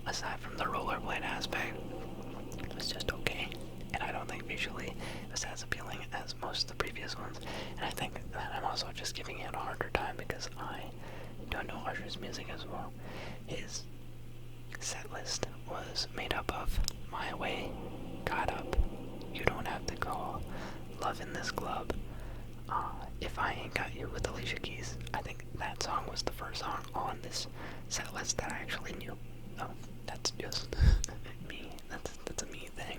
aside from the rollerblade aspect, was just okay. And I don't think visually it was as appealing as most of the previous ones. And I think that I'm also just giving it a harder time because I don't know Usher's music as well. His set list was made up of My Way, Got Up, You Don't Have to Call, Love in This Club, If I Ain't Got You with Alicia Keys. I think that song was the first song on this set list that I actually knew. Oh, that's just me. That's a me thing.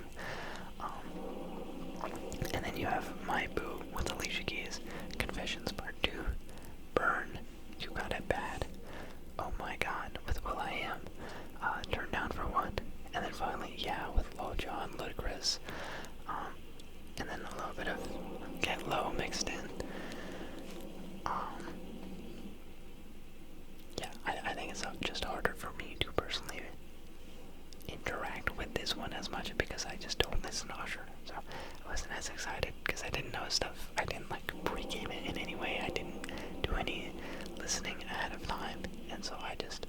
And then you have My Boo with Alicia Keys, Confessions Part 2, Burn, You Got It Bad, Oh My God with Will I Am, Turn Down for What, and then finally Yeah with Lil Jon, Ludacris, and then a little bit of Get Low mixed in. Yeah, I think it's just harder for me to personally interact with this one as much because I just don't listen to Usher. So I wasn't as excited because I didn't know stuff. I didn't like pregame it in any way. I didn't do any listening ahead of time, and so I just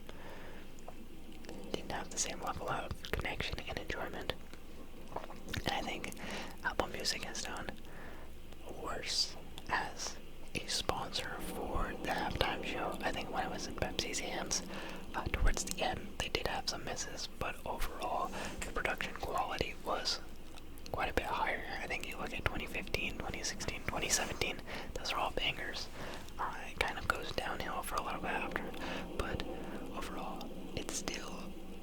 didn't have the same level of connection and enjoyment. And I think Apple Music has done worse as a sponsor for the halftime show. I think when it was in Pepsi's hands, towards the end, they did have some misses, but overall, the production quality was quite a bit higher. I think you look at 2015, 2016, 2017, those are all bangers. It kind of goes downhill for a little bit after, but overall, it's still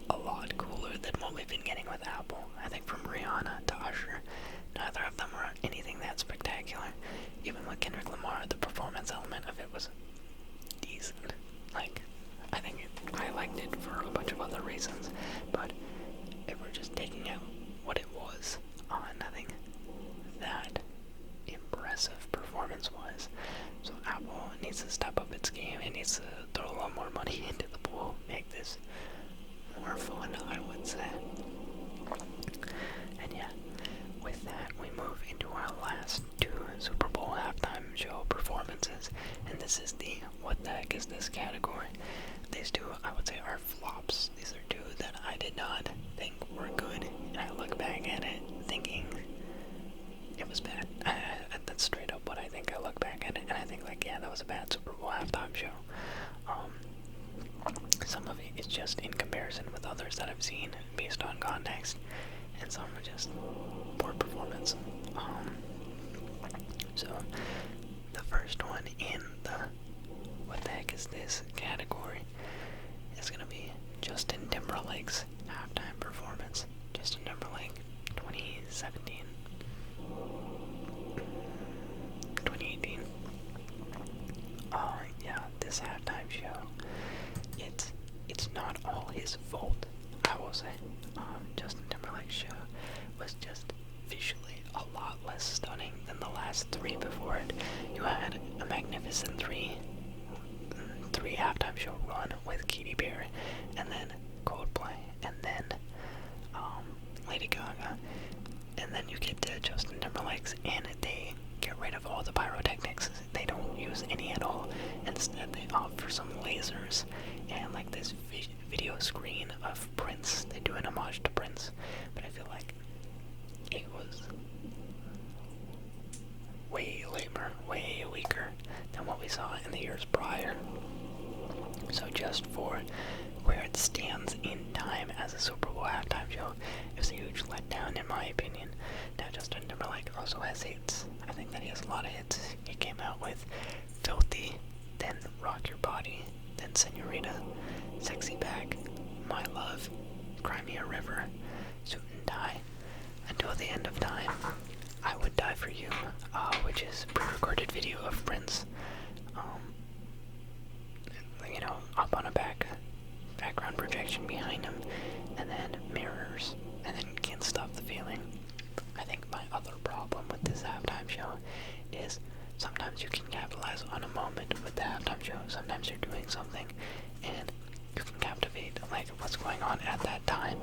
a lot cooler than what we've been getting with Apple. I think from Rihanna to Usher, neither of them were anything that spectacular. Even with Kendrick Lamar, the performance element of it was decent. Like, I think I liked it for a bunch of other reasons, but if we're just taking out what it was, nothing that impressive performance-wise. So Apple needs to step up its game. It needs to throw a lot more money into the pool, make this more fun, I would say. And yeah, with that, we move into our last two Super Bowl halftime show performances, and this is the What the Heck Is This category. These two, I would say, are flops. These are two that I did not think were good, and I look back at it thinking it was bad. That's straight up what I think. I look back at it, and I think, like, yeah, that was a bad Super Bowl halftime show. Some of it is just in comparison with others that I've seen based on context, and some are just poor performance. So, the first one in the What the Heck Is This category is going to be Justin Timberlake's halftime performance. Justin Timberlake, 2017. 2018. Yeah, this halftime show, it's not all his fault, I will say. Justin Timberlake's show was just visually a lot less stunning than the last three before it. You had a magnificent three halftime show run with Katy Perry, and then Coldplay, and then Lady Gaga, and then you get to Justin Timberlake's, and they get rid of all the pyrotechnics. They don't use any at all. Instead, they opt for some lasers and like this video screen of Prince. They do an homage to Prince, but I feel like it was way lamer, way weaker than what we saw in the years prior. So just for where it stands in time as a Super Bowl halftime show, it was a huge letdown in my opinion. Now Justin Timberlake also has hits. I think that he has a lot of hits. He came out with Filthy, then Rock Your Body, then Senorita, Sexy Back, My Love, Cry Me a River, Suit and Tie, Until the End of Time, I Would Die for You, which is a pre-recorded video of Prince, up on a background projection behind him, and then Mirrors, and then Can't Stop the Feeling. I think my other problem with this halftime show is sometimes you can capitalize on a moment with the halftime show. Sometimes you're doing something and you can captivate like what's going on at that time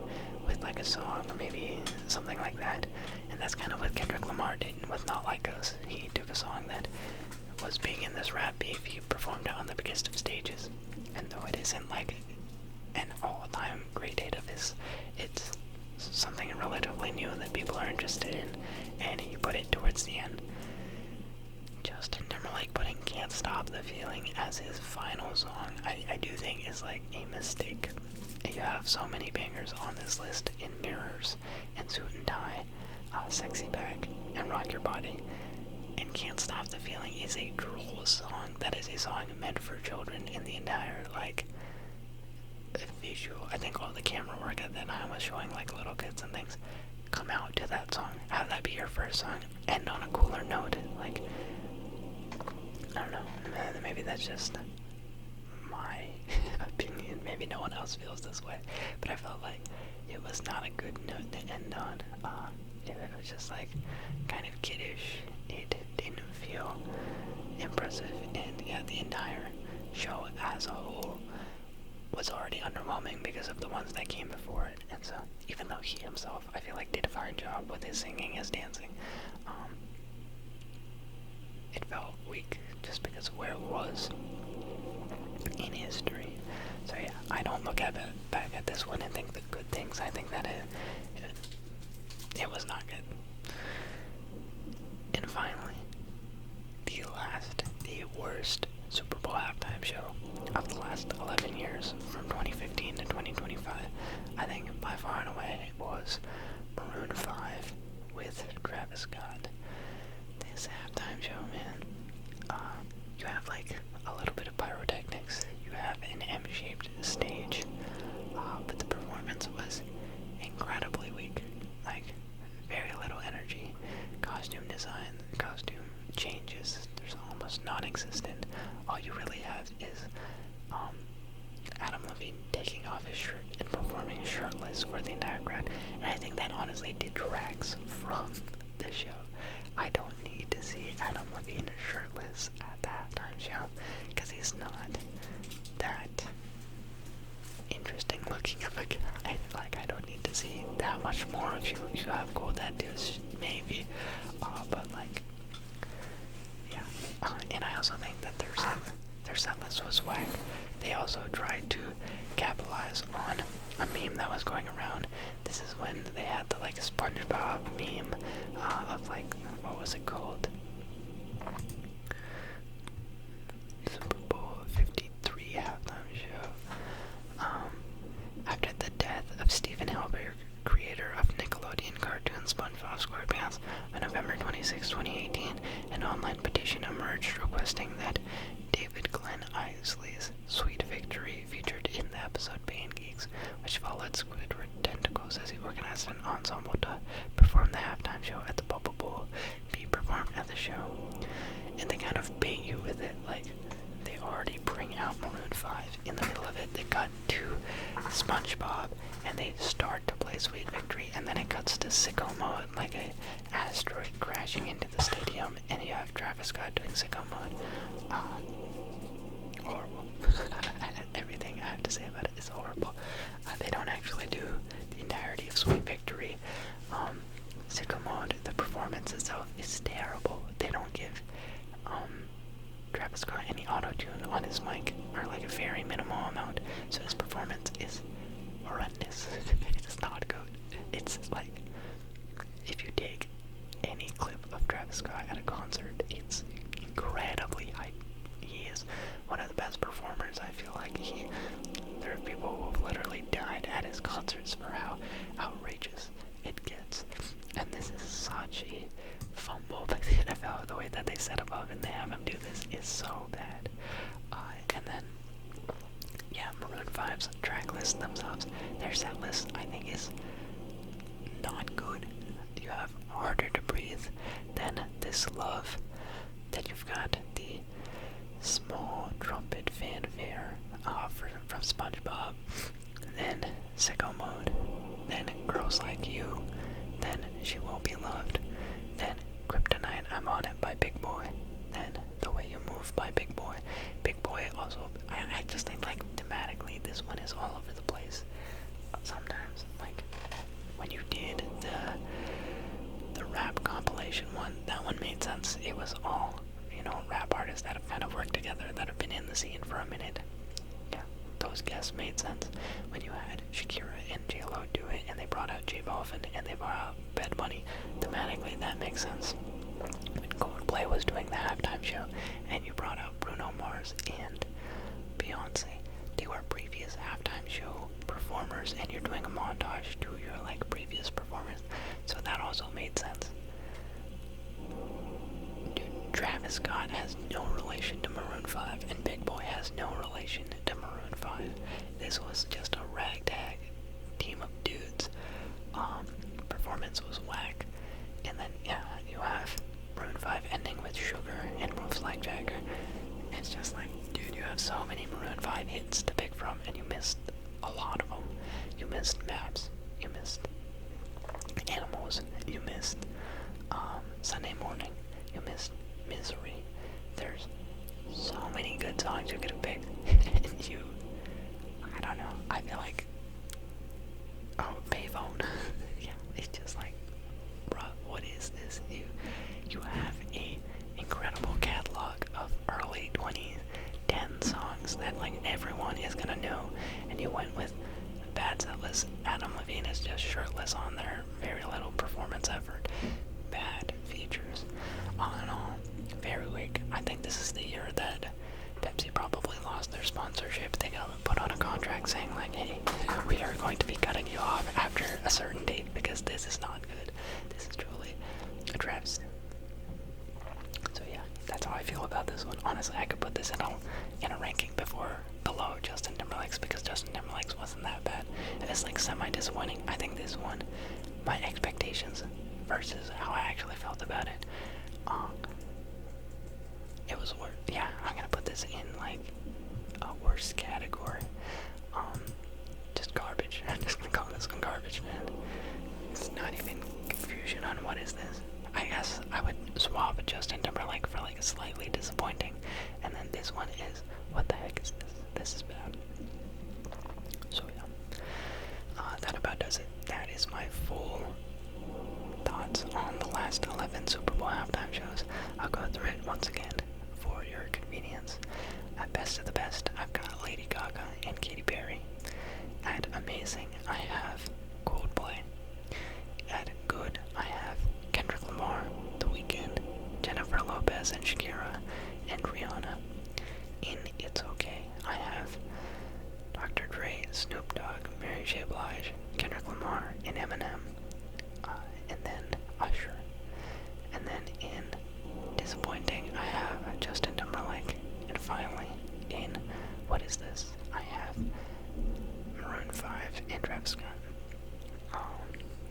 with like a song or maybe something like that. And that's kind of what Kendrick Lamar did with Not Like Us. He took a song that was being in this rap beef, he performed it on the biggest of stages. And though it isn't like an all-time great hit of his, it's something relatively new that people are interested in, and he put it towards the end. Justin Timberlake putting Can't Stop the Feeling as his final song, I do think is like a mistake. You have so many bangers on this list in Mirrors, and Suit and Tie, Sexy Back, and Rock Your Body. And Can't Stop the Feeling is a droll song. That is a song meant for children in the entire, like, visual. I think all the camera work at that time was showing, like, little kids and things. Come out to that song. Have that be your first song. End on a cooler note. Like, I don't know. Maybe that's just my opinion. Maybe no one else feels this way. But I felt like it was not a good note to end on. It was just, like, kind of kiddish. It didn't feel impressive, and yeah, the entire show as a whole was already underwhelming because of the ones that came before it. And so, even though he himself, I feel like, did a fine job with his singing, his dancing, it felt weak just because of where it was in history. So yeah, I don't look back at this one and think the good things. I think that it was not good. And finally, the worst Super Bowl halftime show of the last 11 years, from 2015 to 2025, I think by far and away was Maroon 5 with Travis Scott. This halftime show, man, you have like a little bit of pyrotechnics, you have an M-shaped stage, but the performance was incredibly weak, like very little energy. Costume design, costume changes, there's almost non-existent. All you really have is Adam Levine taking off his shirt and performing shirtless for the entire crowd, and I think that honestly detracts from the show. I don't need to see Adam Levine shirtless at the halftime show, because he's not that interesting looking of a guy. Like, I don't need to see that much more of you. You have cool tattoos, maybe, but like, yeah. And I also think that their set list was whack. They also tried to capitalize on a meme that was going around. This is when they had the like SpongeBob meme of like, what was it called? Super Bowl 53 halftime show. After the death of Stephen Hilbert, creator of Nickelodeon cartoon SpongeBob SquarePants, on November 26, 2018, an online petition emerged requesting that David Glenn Isley's Sweet Victory, featured in the episode Pancakes, which followed Squidward Tentacles as he organized an ensemble to perform the halftime show at the Bubble Bowl, be performed at the show. And they kind of bait you with it, like, they already bring out Maroon 5. In the middle of it, they cut to SpongeBob, and they start to play Sweet Victory, and then it cuts to sicko mode, like a asteroid crashing into the stadium, and you have Travis Scott doing sicko mode. Horrible. Everything I have to say about it is horrible. They don't actually do the entirety of Sweet Victory. Sicko mode, the performance itself is terrible. They don't give Travis Scott any auto-tune on his mic, or like a very minimal amount, so his performance is horrendous. It's not good. It's like, if you take any clip of Travis Travis Scott at a concert. It's incredibly hype. He is one of the best performers. I feel like there are people who have literally died at his concerts for how outrageous it gets. And this is such a fumble by the NFL. The way that they set him up and they have him do this is so bad. And then, yeah, Maroon 5's track list themselves, their set list, I think, is not good. You have Harder to Breathe, then This Love, then you've got the small trumpet fanfare from SpongeBob, then Sicko Mode, then Girls Like You, then She Won't Be Loved, then Kryptonite, I'm On It by Big Boy, then The Way You Move by Big Boy. Big Boy also, I just think, like, thematically, this one is all over the place. Sometimes, like, when you did the rap compilation one, that one made sense. It was all, rap artists that have kind of worked together, that have been in the scene for a minute. Yeah, those guests made sense. When you had Shakira and J-Lo do it, and they brought out J Balvin, and they brought out Bad Bunny, thematically that makes sense. When Coldplay was doing the halftime show, and you brought out Bruno Mars and Beyonce, they were previous halftime show performers, and you're doing a montage to your, like, previous performers, so that also made sense. Dude, Travis Scott has no relation to Maroon 5, and Big Boy has no relation to Maroon 5. This was just a ragtag team of dudes. Performance was whack, and then, yeah, you have Maroon 5 ending with Sugar and Moves Like Jagger. It's just like, dude, you have so many Maroon 5 hits to pick from, and you missed a lot of them. You missed Maps, you missed Animals, you missed Sunday Morning, you missed Misery. There's so many good songs you could have picked, and I don't know, I feel like, Payphone. Yeah, it's just like, bruh, what is this? You have a incredible catalog of early 2010 songs that, like, everyone is gonna know, and you went with bad set list. Adam Levine is just shirtless on there, very little performance effort, bad features. All in all, very weak. I think this is the year that Pepsi probably lost their sponsorship. They got put on a contract saying, like, hey, we are going to be cutting you off after a certain date because this is not good. This is truly a travesty. So yeah, that's how I feel about this one. Honestly, I could put this in a ranking below Justin Timberlake's, because Justin Timberlake's wasn't that bad. It's like semi-disappointing. I think this one, my expectations versus how I actually felt about it, it was worse. Yeah, I'm gonna put this in, like, a worse category. Just garbage. I'm just gonna call this one garbage, man. It's not even confusion on what is this. I guess I would swap Justin Timberlake for, like, a slightly disappointing, and then this one is, what the heck is this? This is bad. So yeah, that about does it. That is my full thoughts on the last 11 Super Bowl halftime shows. I'll go through it once again for your convenience. At best of the best, I've got Lady Gaga and Katy Perry. At amazing, I have Coldplay. At good, I have Kendrick Lamar, The Weeknd, Jennifer Lopez and Shakira, and Rihanna. In It's Okay, I have Dr. Dre, Snoop Dogg, Mary J. Blige, Kendrick Lamar, and Eminem, and then Usher. And then in Disappointing, I have Justin Timberlake. And finally, in What Is This, I have Maroon 5 and Travis Scott.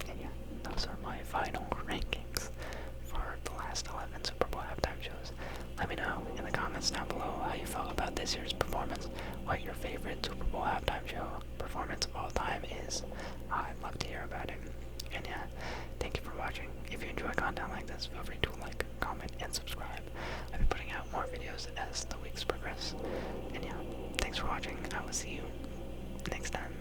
And yeah, those are my final rankings for the last 11 Super Bowl halftime shows. Let me know in the comments down below how you felt about this year's performance, what your favorite Super Bowl halftime show performance of all time is. I'd love to hear about it. And yeah, thank you for watching. If you enjoy content like this, feel free to like, comment, and subscribe. I'll be putting out more videos as the weeks progress. And yeah, thanks for watching. I will see you next time.